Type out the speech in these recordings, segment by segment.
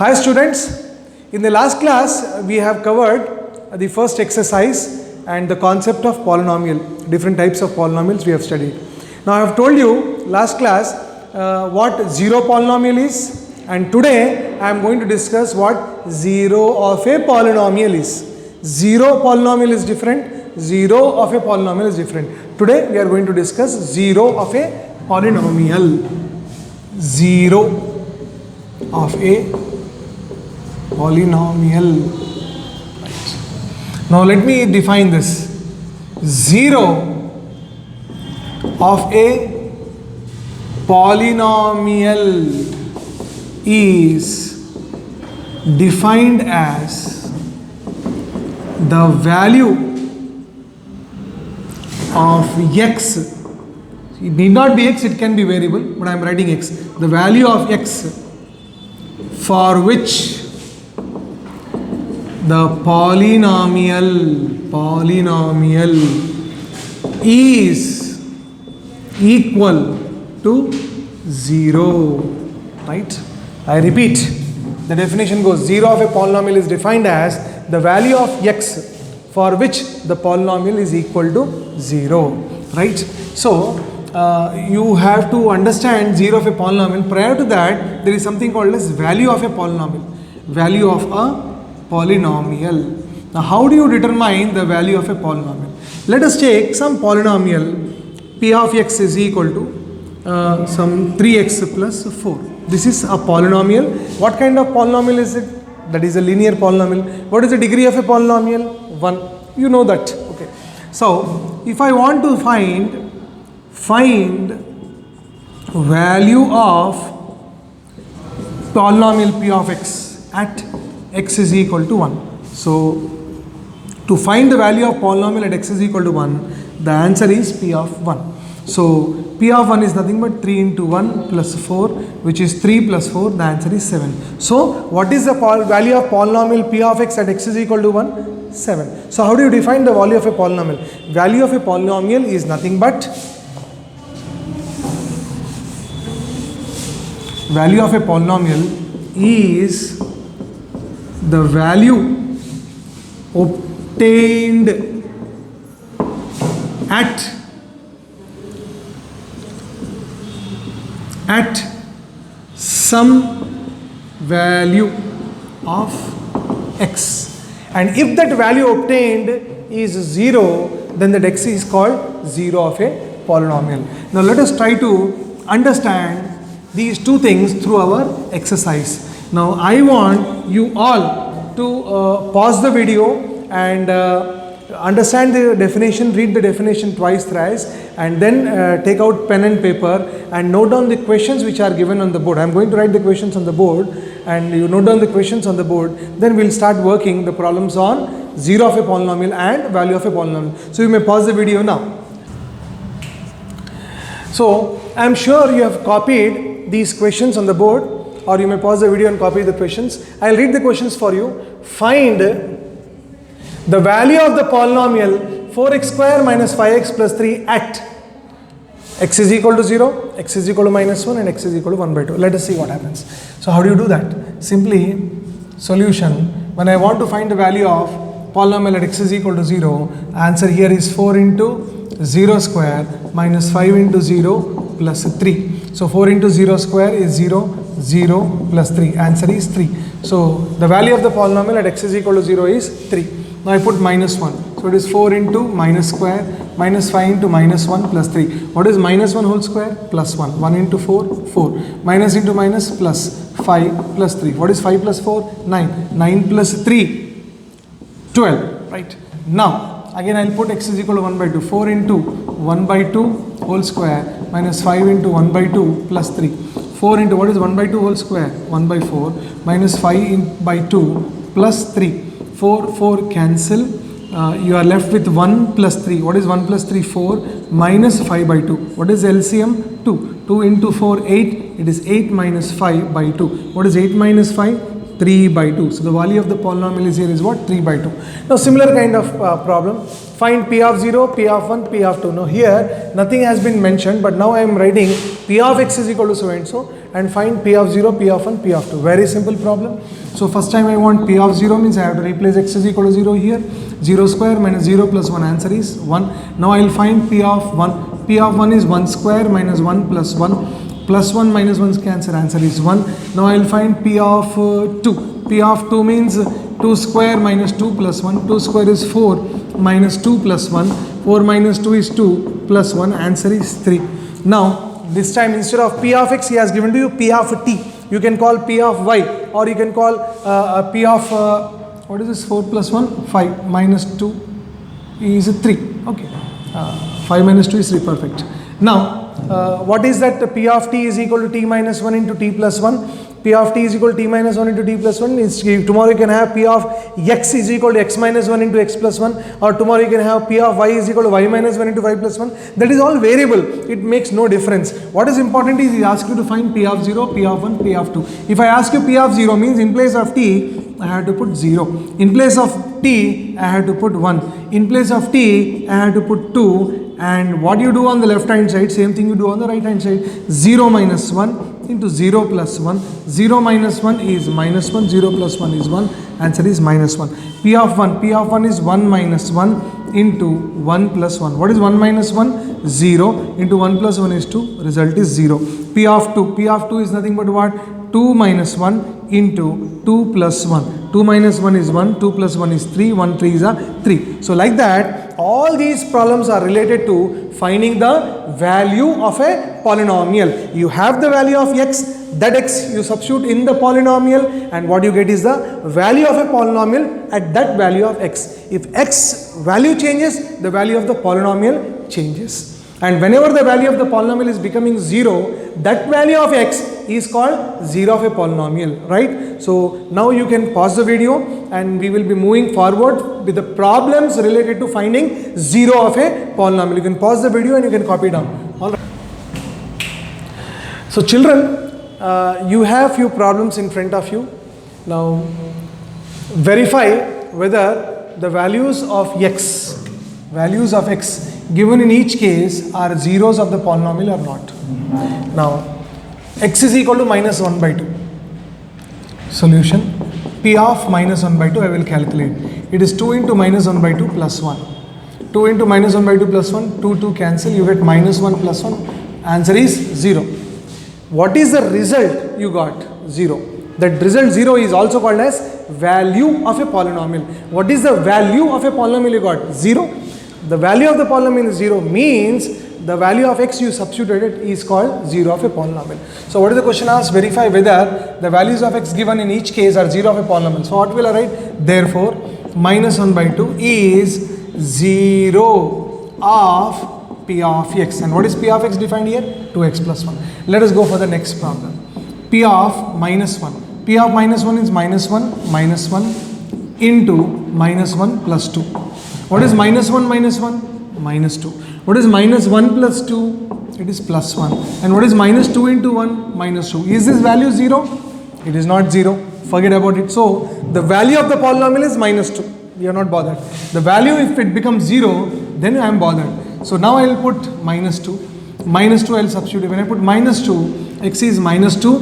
Hi students, in the last class we have covered the first exercise and the concept of polynomial, different types of polynomials we have studied. Now I have told you last class what zero polynomial is, and today I am going to discuss what zero of a polynomial is. Zero polynomial is different, zero of a polynomial is different. Today we are going to discuss zero of a polynomial. Zero of a polynomial. Right. Now let me define this. Zero of a polynomial is defined as the value of x. It need not be x, it can be variable, but I am writing x. The value of x for which the polynomial is equal to 0. Right? I repeat, the definition goes: 0 of a polynomial is defined as the value of x for which the polynomial is equal to 0. Right? So you have to understand 0 of a polynomial. Prior to that, there is something called as value of a polynomial. Value of a polynomial. Now how do you determine the value of a polynomial? Let us take some polynomial. P of x is equal to some 3x plus 4. This is a polynomial. What kind of polynomial is it? That is a linear polynomial. What is the degree of a polynomial? 1. You know that. Okay. So if I want to find value of polynomial p of x at x is equal to 1. So to find the value of polynomial at x is equal to 1, the answer is p of 1. So p of 1 is nothing but 3 into 1 plus 4, which is 3 plus 4, the answer is 7. So what is the value of polynomial p of x at x is equal to 1? 7. So how do you define the value of a polynomial? Value of a polynomial is nothing but value of a polynomial is the value obtained at some value of x, and if that value obtained is 0, then that x is called 0 of a polynomial. Now let us try to understand these two things through our exercise. Now I want you all to pause the video and understand the definition, read the definition twice, thrice, and then take out pen and paper and note down the questions which are given on the board. I am going to write the questions on the board, and you note down the questions on the board. Then we will start working the problems on 0 of a polynomial and value of a polynomial. So you may pause the video now. So I am sure you have copied these questions on the board, or you may pause the video and copy the questions. I will read the questions for you. Find the value of the polynomial 4x square minus 5x plus 3 at x is equal to 0, x is equal to minus 1, and x is equal to 1 by 2. Let us see what happens. So how do you do that? Simply, solution, when I want to find the value of polynomial at x is equal to 0, answer here is 4 into 0 square minus 5 into 0 plus 3. So 4 into 0 square is 0, 0 plus 3. Answer is 3. So the value of the polynomial at x is equal to 0 is 3. Now I put minus 1. So it is 4 into minus square minus 5 into minus 1 plus 3. What is minus 1 whole square? Plus 1. 1 into 4, 4. Minus into minus plus 5 plus 3. What is 5 plus 4? 9. 9 plus 3, 12. Right. Now again I will put x is equal to 1 by 2. 4 into 1 by 2 whole square minus 5 into 1 by 2 plus 3. 4 into what is 1 by 2 whole square? 1 by 4 minus 5 by 2 plus 3. 4, 4 cancel. You are left with 1 plus 3. What is 1 plus 3? 4 minus 5 by 2. What is LCM? 2. 2 into 4, 8. It is 8 minus 5 by 2. What is 8 minus 5? 3 by 2. So the value of the polynomial is here is what? 3 by 2. Now similar kind of problem. Find P of 0, P of 1, P of 2. Now here nothing has been mentioned, but now I am writing P of x is equal to so and so and find P of 0, P of 1, P of 2. Very simple problem. So first time I want P of 0 means I have to replace x is equal to 0 here. 0 square minus 0 plus 1, answer is 1. Now I will find P of 1. P of 1 is 1 square minus 1 plus 1. Plus 1 minus 1 cancel, answer is 1. Now I will find P of 2. P of 2 means 2 square minus 2 plus 1. 2 square is 4 minus 2 plus 1. 4 minus 2 is 2 plus 1, answer is 3. Now this time instead of P of x he has given to you P of t. You can call P of y or you can call P of what is this, 4 plus 1? 5 minus 2 is 3. Okay. 5 minus 2 is 3, perfect. Now what is that? P of t is equal to t minus 1 into t plus 1. P of t is equal to t minus 1 into t plus 1. Tomorrow you can have P of x is equal to x minus 1 into x plus 1, or tomorrow you can have P of y is equal to y minus 1 into y plus 1. That is all variable. It makes no difference. What is important is he asks you to find P of 0, P of 1, P of 2. If I ask you P of 0 means in place of t I have to put 0. In place of t I have to put 1. In place of t I have to put 2. And what you do on the left hand side, same thing you do on the right hand side. 0 minus 1 into 0 plus 1. 0 minus 1 is minus 1. 0 plus 1 is 1. Answer is minus 1. P of 1. P of 1 is 1 minus 1 into 1 plus 1. What is 1 minus 1? 0 into 1 plus 1 is 2. Result is 0. P of 2. P of 2 is nothing but what? 2 minus 1 into 2 plus 1. 2 minus 1 is 1. 2 plus 1 is 3. 1 3 is 3. So like that, all these problems are related to finding the value of a polynomial. You have the value of x, that x you substitute in the polynomial, and what you get is the value of a polynomial at that value of x. If x value changes, the value of the polynomial changes. And whenever the value of the polynomial is becoming 0, that value of x is called 0 of a polynomial, right? So now you can pause the video and we will be moving forward with the problems related to finding 0 of a polynomial. You can pause the video and you can copy down. All right. So children, you have few problems in front of you. Now verify whether the values of x given in each case are zeros of the polynomial or not. Now x is equal to minus 1 by 2. Solution, P of minus 1 by 2 I will calculate. It is 2 into minus 1 by 2 plus 1. 2 into minus 1 by 2 plus 1, 2 cancel, you get minus 1 plus 1. Answer is 0. What is the result you got? 0. That result 0 is also called as value of a polynomial. What is the value of a polynomial you got? 0. The value of the polynomial is 0 means the value of x you substituted is called 0 of a polynomial. So what is the question asked? Verify whether the values of x given in each case are 0 of a polynomial. So what will I write? Therefore, minus 1 by 2 is 0 of P of x. And what is P of x defined here? 2x plus 1. Let us go for the next problem. P of minus 1. P of minus 1 is minus 1 into minus 1 plus 2. What is minus 1 minus 1? Minus 2. What is minus 1 plus 2? It is plus 1. And what is minus 2 into 1? Minus 2. Is this value 0? It is not 0. Forget about it. So, the value of the polynomial is minus 2. We are not bothered. The value, if it becomes 0, then I am bothered. So, now I will put minus 2. Minus 2 I will substitute. When I put minus 2, x is minus 2,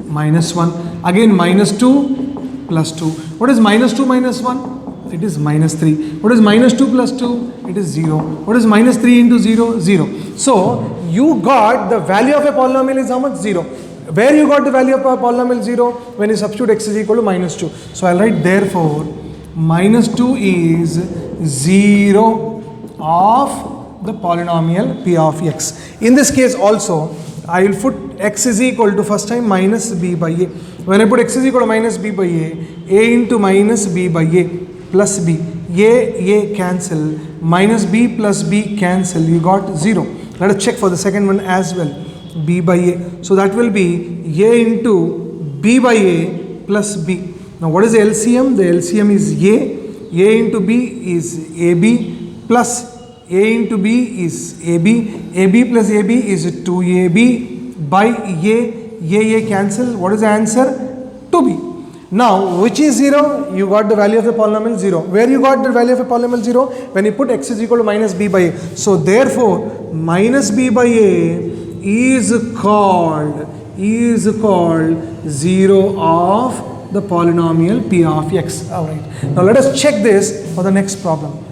minus 1. Again minus 2 plus 2. What is minus 2 minus 1? It is minus 3. What is minus 2 plus 2? It is 0. What is minus 3 into 0? 0. So, you got the value of a polynomial is how much? 0. Where you got the value of a polynomial 0? When you substitute x is equal to minus 2. So, I will write therefore, minus 2 is 0 of the polynomial P of x. In this case also, I will put x is equal to first time minus b by a. When I put x is equal to minus b by a into minus b by a. Plus b, a cancel, minus b plus b cancel, you got 0. Let us check for the second one as well, b by a. So that will be a into b by a plus b. Now what is the LCM? The LCM is a into b is ab plus a into b is ab plus ab is 2ab by a cancel. What is the answer? 2b. Now, which is 0? You got the value of the polynomial 0. Where you got the value of a polynomial 0? When you put x is equal to minus b by a. So, therefore, minus b by a is called 0 of the polynomial p of x. Alright. Now, let us check this for the next problem.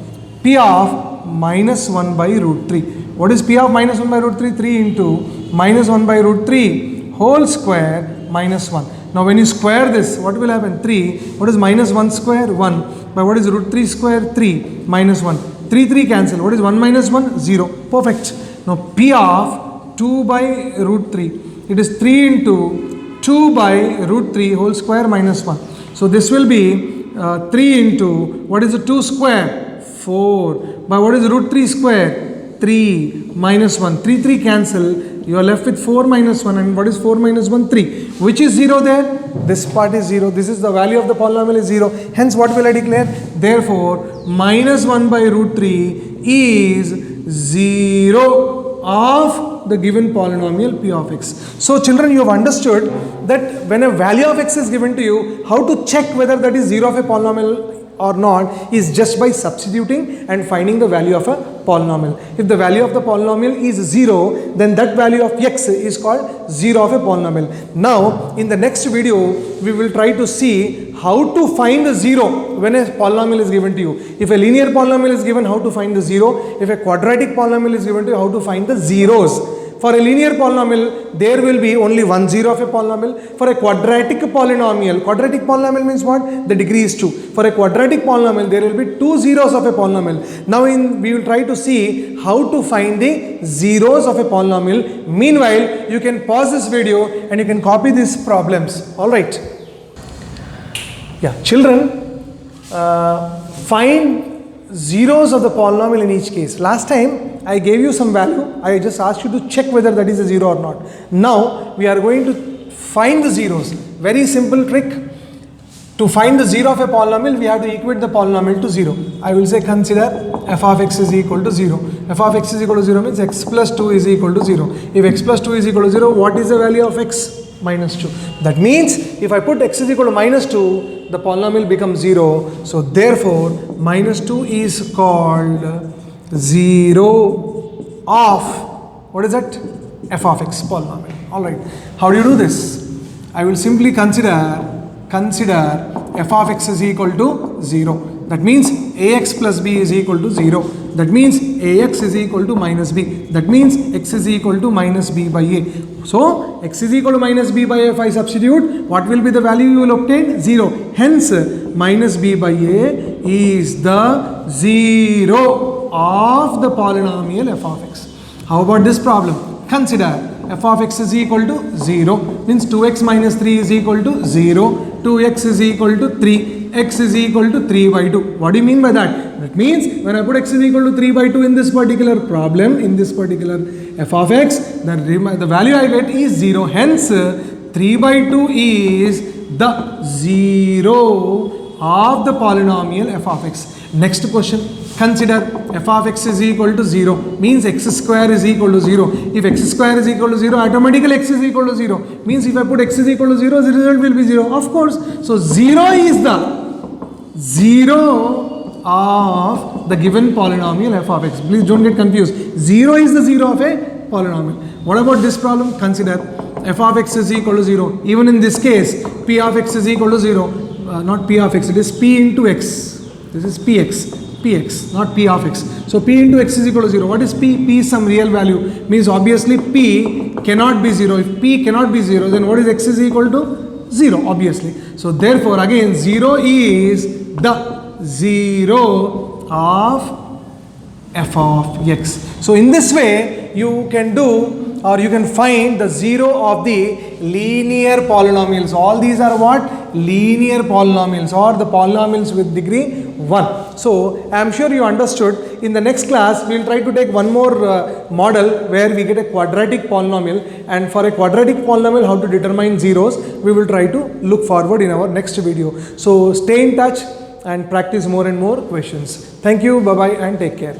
P of minus 1 by root 3. What is p of minus 1 by root 3? 3 into minus 1 by root 3 whole square minus 1. Now when you square this, what will happen? 3. What is minus 1 square? 1. By what is root 3 square? 3 minus 1. 3 cancel. What is 1 minus 1? 0. Perfect. Now p of 2 by root 3. It is 3 into 2 by root 3 whole square minus 1. So this will be 3 into, what is the 2 square? 4. By what is root 3 square? 3 minus 1. 3 cancel. You are left with 4 minus 1. And what is 4 minus 1? 3. Which is 0 there? This part is 0. This is the value of the polynomial is 0. Hence what will I declare? Therefore, minus 1 by root 3 is 0 of the given polynomial p of x. So children, you have understood that when a value of x is given to you, how to check whether that is 0 of a polynomial or not is just by substituting and finding the value of a polynomial. If the value of the polynomial is 0, then that value of x is called 0 of a polynomial. Now, in the next video, we will try to see how to find the 0 when a polynomial is given to you. If a linear polynomial is given, how to find the 0. If a quadratic polynomial is given to you, how to find the zeros. For a linear polynomial, there will be only one 0 of a polynomial. For a quadratic polynomial means what? The degree is 2. For a quadratic polynomial, there will be 2 zeros of a polynomial. Now, we will try to see how to find the zeros of a polynomial. Meanwhile, you can pause this video and you can copy these problems. Alright. Yeah, children, find zeros of the polynomial in each case. Last time, I gave you some value. I just asked you to check whether that is a 0 or not. Now, we are going to find the zeros. Very simple trick. To find the 0 of a polynomial, we have to equate the polynomial to 0. I will say consider f of x is equal to 0. F of x is equal to 0 means x plus 2 is equal to 0. If x plus 2 is equal to 0, what is the value of x? Minus 2. That means, if I put x is equal to minus 2, the polynomial becomes 0. So, therefore, minus 2 is called 0 of, what is that? F of x polynomial. Alright. How do you do this? I will simply consider f of x is equal to 0. That means ax plus b is equal to 0. That means ax is equal to minus b. That means x is equal to minus b by a. So, x is equal to minus b by a. If I substitute, what will be the value you will obtain? 0. Hence, minus b by a is the 0 of the polynomial f of x. How about this problem? Consider f of x is equal to 0. Means 2x minus 3 is equal to 0. 2x is equal to 3. X is equal to 3 by 2. What do you mean by that? That means when I put x is equal to 3 by 2 in this particular problem, in this particular f of x, the value I get is 0. Hence, 3 by 2 is the 0 of the polynomial f of x. Next question. Consider f of x is equal to 0. Means x square is equal to 0. If x square is equal to 0, automatically x is equal to 0. Means if I put x is equal to 0, the result will be 0. Of course. So 0 is the 0 of the given polynomial f of x. Please don't get confused. 0 is the 0 of a polynomial. What about this problem? Consider f of x is equal to 0. Even in this case, p of x is equal to 0. Not p of x, it is p into x. This is px. Px, not p of x. So p into x is equal to 0. What is p? P is some real value. Means obviously p cannot be 0. If p cannot be 0, then what is x is equal to? 0, obviously. So therefore, again, 0 is the 0 of f of x. So in this way, you can do or you can find the 0 of the linear polynomials. All these are what? Linear polynomials or the polynomials with degree 1. So I am sure you understood. In the next class, we will try to take one more model where we get a quadratic polynomial, and for a quadratic polynomial how to determine zeros, we will try to look forward in our next video. So stay in touch and practice more and more questions. Thank you, bye bye and take care.